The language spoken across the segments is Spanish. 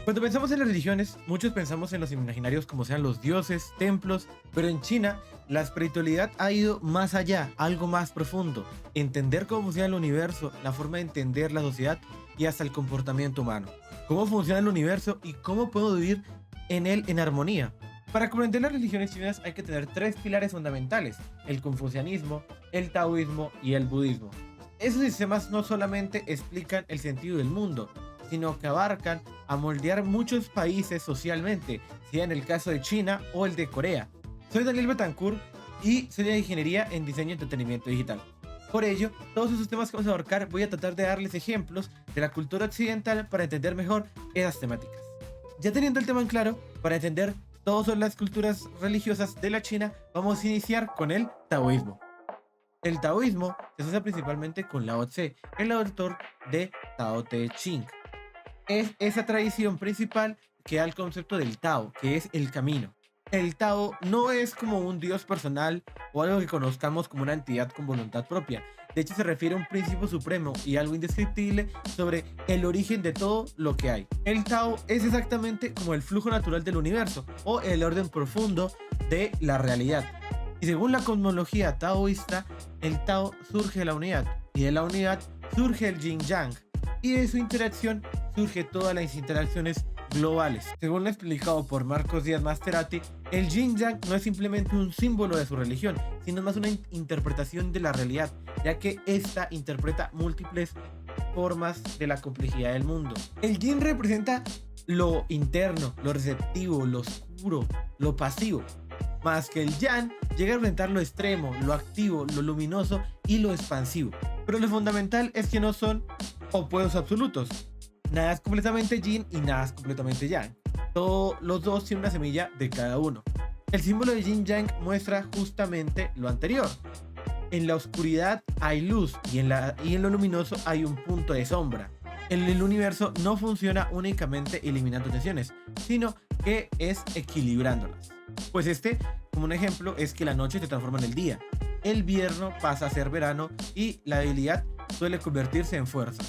Cuando pensamos en las religiones, muchos pensamos en los imaginarios como sean los dioses, templos, pero en China la espiritualidad ha ido más allá, algo más profundo, entender cómo funciona el universo, la forma de entender la sociedad y hasta el comportamiento humano, cómo funciona el universo y cómo puedo vivir en él en armonía. Para comprender las religiones chinas hay que tener tres pilares fundamentales: el confucianismo, el taoísmo y el budismo. Esos sistemas no solamente explican el sentido del mundo, sino que abarcan a moldear muchos países socialmente, sea en el caso de China o el de Corea. Soy Daniel Betancourt y soy de Ingeniería en Diseño y Entretenimiento Digital. Por ello, todos esos temas que vamos a abarcar voy a tratar de darles ejemplos de la cultura occidental para entender mejor esas temáticas. Ya teniendo el tema en claro, para entender todas las culturas religiosas de la China, vamos a iniciar con el taoísmo. El taoísmo se asocia principalmente con Lao Tse, el autor de Tao Te Ching. Es esa tradición principal que da el concepto del Tao, que es el camino. El Tao no es como un dios personal o algo que conozcamos como una entidad con voluntad propia. De hecho, se refiere a un principio supremo y algo indescriptible sobre el origen de todo lo que hay. El Tao es exactamente como el flujo natural del universo o el orden profundo de la realidad. Y según la cosmología taoísta, el Tao surge de la unidad y de la unidad surge el Yin Yang, y de su interacción surge todas las interacciones globales. Según lo explicado por Marcos Díaz Masterati, el Yin Yang no es simplemente un símbolo de su religión, sino más una interpretación de la realidad, ya que ésta interpreta múltiples formas de la complejidad del mundo. El Yin representa lo interno, lo receptivo, lo oscuro, lo pasivo, más que el Yang llega a representar lo extremo, lo activo, lo luminoso y lo expansivo. Pero lo fundamental es que no son opuestos absolutos. Nada es completamente yin y nada es completamente yang. Todos los dos tienen una semilla de cada uno. El símbolo de yin yang muestra justamente lo anterior. En la oscuridad hay luz y en lo luminoso hay un punto de sombra. El universo no funciona únicamente eliminando tensiones, sino que es equilibrándolas. Pues como un ejemplo, es que la noche se transforma en el día. El invierno pasa a ser verano y la debilidad suele convertirse en fuerza.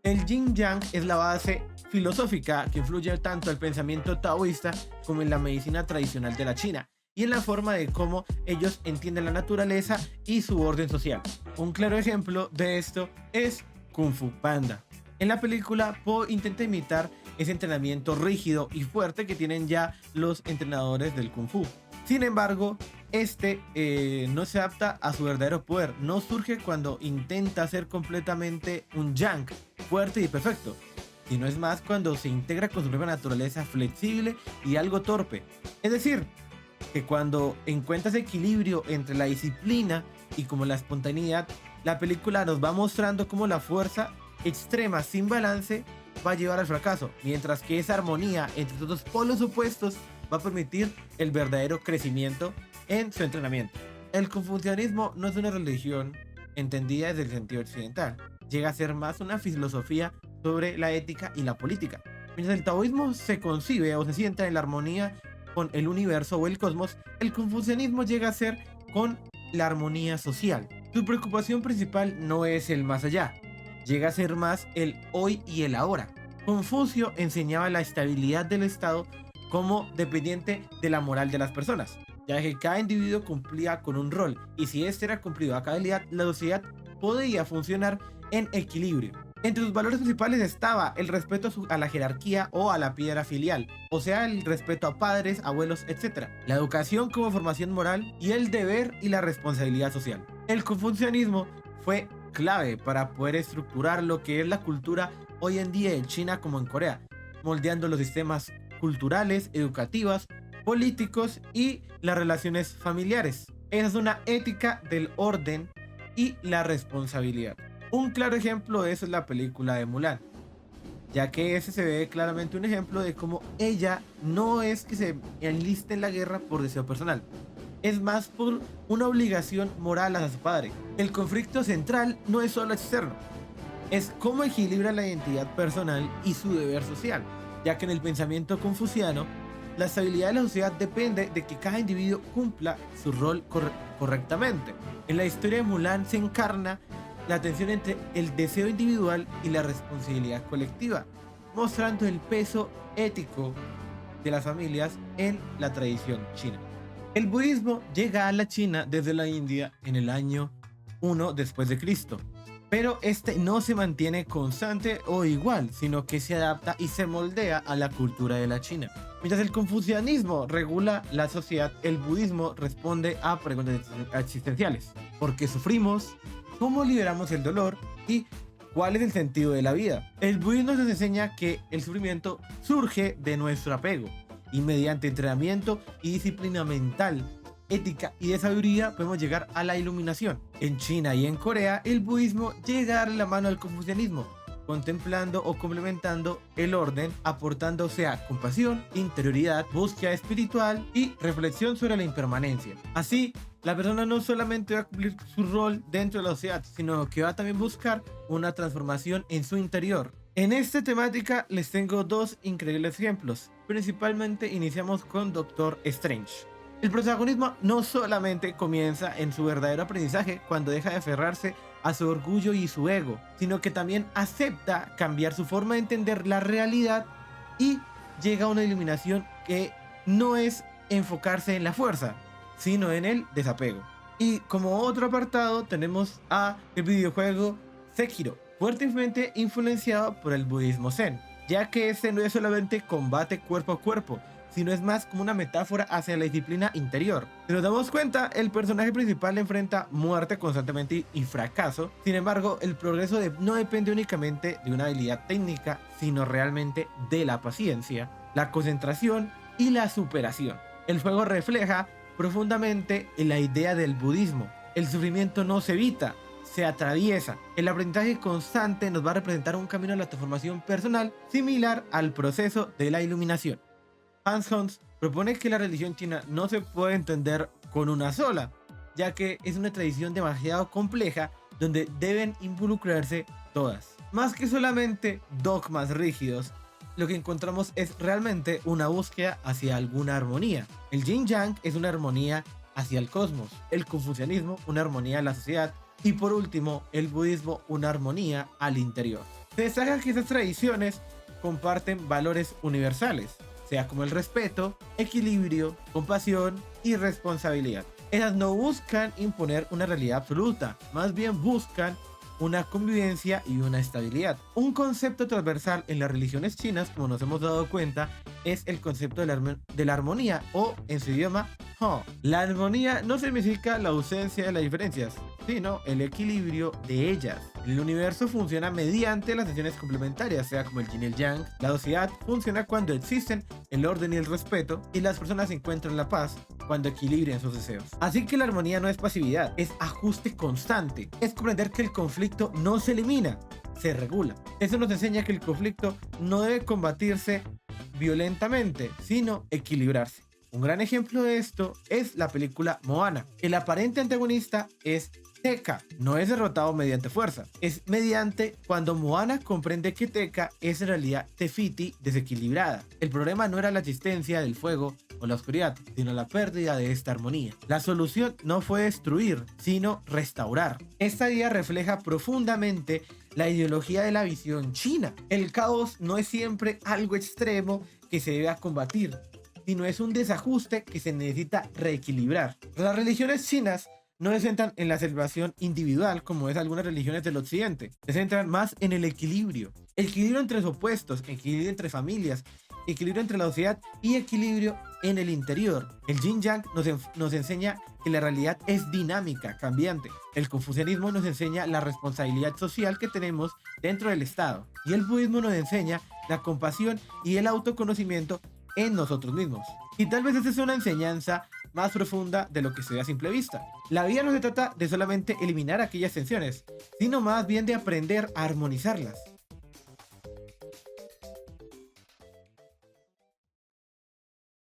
El Yin Yang es la base filosófica que influye tanto en el pensamiento taoísta como en la medicina tradicional de la China y en la forma de cómo ellos entienden la naturaleza y su orden social. Un claro ejemplo de esto es Kung Fu Panda. En la película, Po intenta imitar ese entrenamiento rígido y fuerte que tienen ya los entrenadores del Kung Fu. Sin embargo, no se adapta a su verdadero poder. No surge cuando intenta ser completamente un Yang, fuerte y perfecto, sino es más cuando se integra con su propia naturaleza flexible y algo torpe. Es decir, que cuando encuentra ese equilibrio entre la disciplina y como la espontaneidad, la película nos va mostrando cómo la fuerza extrema sin balance va a llevar al fracaso, mientras que esa armonía entre estos dos polos opuestos va a permitir el verdadero crecimiento en su entrenamiento. El confucianismo no es una religión entendida desde el sentido occidental, llega a ser más una filosofía sobre la ética y la política. Mientras el taoísmo se concibe o se sienta en la armonía con el universo o el cosmos, el confucianismo llega a ser con la armonía social. Su preocupación principal no es el más allá, llega a ser más el hoy y el ahora. Confucio enseñaba la estabilidad del Estado como dependiente de la moral de las personas, ya que cada individuo cumplía con un rol y si este era cumplido a cabalidad, la sociedad podía funcionar en equilibrio. Entre sus valores principales estaba el respeto a la jerarquía o a la piedra filial, o sea, el respeto a padres, abuelos, etc. La educación como formación moral y el deber y la responsabilidad social. El confucianismo fue clave para poder estructurar lo que es la cultura hoy en día en China como en Corea, moldeando los sistemas culturales, educativas, políticos y las relaciones familiares. Esa es una ética del orden y la responsabilidad. Un claro ejemplo de eso es la película de Mulan, ya que ese se ve claramente un ejemplo de cómo ella no es que se enliste en la guerra por deseo personal, es más por una obligación moral hacia su padre. El conflicto central no es solo externo, es cómo equilibra la identidad personal y su deber social, ya que en el pensamiento confuciano, la estabilidad de la sociedad depende de que cada individuo cumpla su rol correctamente. En la historia de Mulan se encarna la tensión entre el deseo individual y la responsabilidad colectiva, mostrando el peso ético de las familias en la tradición china. El budismo llega a la China desde la India en el año 1 después de Cristo, pero este no se mantiene constante o igual, sino que se adapta y se moldea a la cultura de la China. Mientras el confucianismo regula la sociedad, el budismo responde a preguntas existenciales. ¿Por qué sufrimos? ¿Cómo liberamos el dolor? ¿Y cuál es el sentido de la vida? El budismo nos enseña que el sufrimiento surge de nuestro apego, y mediante entrenamiento y disciplina mental, ética y de sabiduría podemos llegar a la iluminación. En China y en Corea, el budismo llega a darle la mano al confucianismo, contemplando o complementando el orden, aportándose a compasión, interioridad, búsqueda espiritual y reflexión sobre la impermanencia. Así, la persona no solamente va a cumplir su rol dentro de la sociedad, sino que va a también buscar una transformación en su interior. En esta temática les tengo dos increíbles ejemplos. Principalmente iniciamos con Doctor Strange. El protagonismo no solamente comienza en su verdadero aprendizaje cuando deja de aferrarse a su orgullo y su ego, sino que también acepta cambiar su forma de entender la realidad y llega a una iluminación que no es enfocarse en la fuerza, sino en el desapego. Y como otro apartado tenemos a el videojuego Sekiro, fuertemente influenciado por el budismo zen, ya que este no es solamente combate cuerpo a cuerpo, sino es más como una metáfora hacia la disciplina interior. Si nos damos cuenta, el personaje principal enfrenta muerte constantemente y fracaso. Sin embargo, el progreso no depende únicamente de una habilidad técnica, sino realmente de la paciencia, la concentración y la superación. El juego refleja profundamente la idea del budismo. El sufrimiento no se evita, se atraviesa. El aprendizaje constante nos va a representar un camino a la transformación personal similar al proceso de la iluminación. Hans Hans propone que la religión china no se puede entender con una sola, ya que es una tradición demasiado compleja donde deben involucrarse todas. Más que solamente dogmas rígidos, lo que encontramos es realmente una búsqueda hacia alguna armonía. El Yin Yang es una armonía hacia el cosmos, el confucianismo una armonía a la sociedad y por último el budismo una armonía al interior. Se destaca que estas tradiciones comparten valores universales, sea como el respeto, equilibrio, compasión y responsabilidad. Ellas no buscan imponer una realidad absoluta, más bien buscan una convivencia y una estabilidad. Un concepto transversal en las religiones chinas, como nos hemos dado cuenta, es el concepto de la armonía o en su idioma, Hong. La armonía no significa la ausencia de las diferencias, sino el equilibrio de ellas. El universo funciona mediante las acciones complementarias, sea como el yin y el yang. La sociedad funciona cuando existen el orden y el respeto, y las personas encuentran la paz cuando equilibran sus deseos. Así que la armonía no es pasividad, es ajuste constante. Es comprender que el conflicto no se elimina, se regula. Eso nos enseña que el conflicto no debe combatirse violentamente, sino equilibrarse. Un gran ejemplo de esto es la película Moana. El aparente antagonista es Teka, no es derrotado mediante fuerza, es mediante cuando Moana comprende que Teka es en realidad Te Fiti desequilibrada. El problema no era la existencia del fuego o la oscuridad, sino la pérdida de esta armonía. La solución no fue destruir, sino restaurar. Esta idea refleja profundamente la ideología de la visión china. El caos no es siempre algo extremo que se debe combatir, sino es un desajuste que se necesita reequilibrar. Las religiones chinas no se centran en la celebración individual como es algunas religiones del occidente, se centran más en el equilibrio. Equilibrio entre los opuestos, equilibrio entre familias, equilibrio entre la sociedad y equilibrio en el interior. El Yin Yang nos enseña que la realidad es dinámica, cambiante. El confucianismo nos enseña la responsabilidad social que tenemos dentro del Estado. Y el budismo nos enseña la compasión y el autoconocimiento en nosotros mismos. Y tal vez esta es una enseñanza más profunda de lo que se ve a simple vista. La vida no se trata de solamente eliminar aquellas tensiones, sino más bien de aprender a armonizarlas.